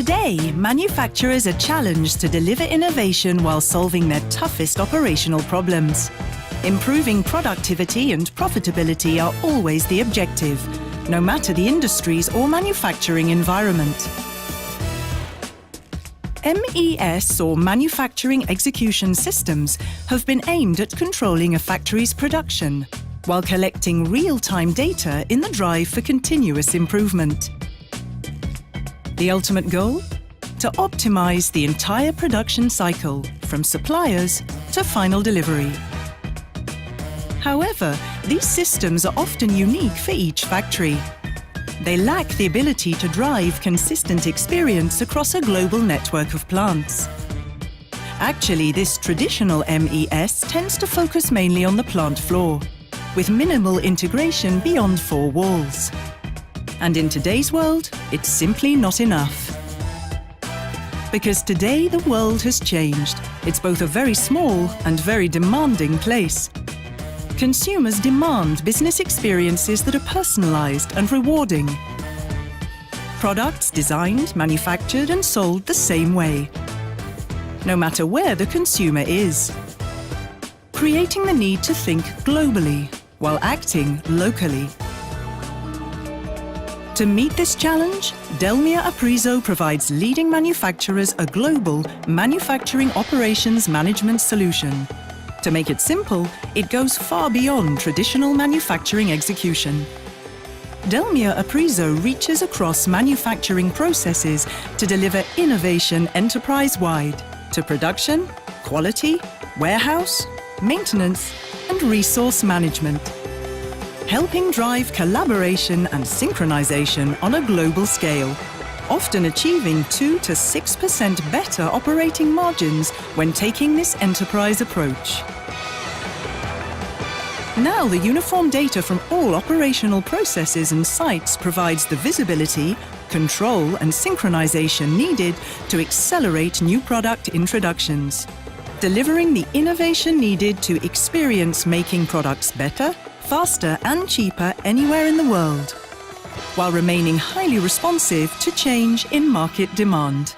Today, manufacturers are challenged to deliver innovation while solving their toughest operational problems. Improving productivity and profitability are always the objective, no matter the industry's or manufacturing environment. MES, or Manufacturing Execution Systems, have been aimed at controlling a factory's production, while collecting real-time data in the drive for continuous improvement. The ultimate goal? To optimize the entire production cycle, from suppliers to final delivery. However, these systems are often unique for each factory. They lack the ability to drive consistent experience across a global network of plants. Actually, this traditional MES tends to focus mainly on the plant floor, with minimal integration beyond four walls. And in today's world, it's simply not enough. Because today the world has changed. It's both a very small and very demanding place. Consumers demand business experiences that are personalized and rewarding. Products designed, manufactured, and sold the same way, no matter where the consumer is. Creating the need to think globally while acting locally. To meet this challenge, DELMIA Aprisonen provides leading manufacturers a global manufacturing operations management solution. To make it simple, it goes far beyond traditional manufacturing execution. DELMIA Aprisonen reaches across manufacturing processes to deliver innovation enterprise-wide to production, quality, warehouse, maintenance, and resource management, helping drive collaboration and synchronization on a global scale, often achieving 2 to 6% better operating margins when taking this enterprise approach. Now the uniform data from all operational processes and sites provides the visibility, control, and synchronization needed to accelerate new product introductions, delivering the innovation needed to experience making products better, faster, and cheaper anywhere in the world, while remaining highly responsive to change in market demand.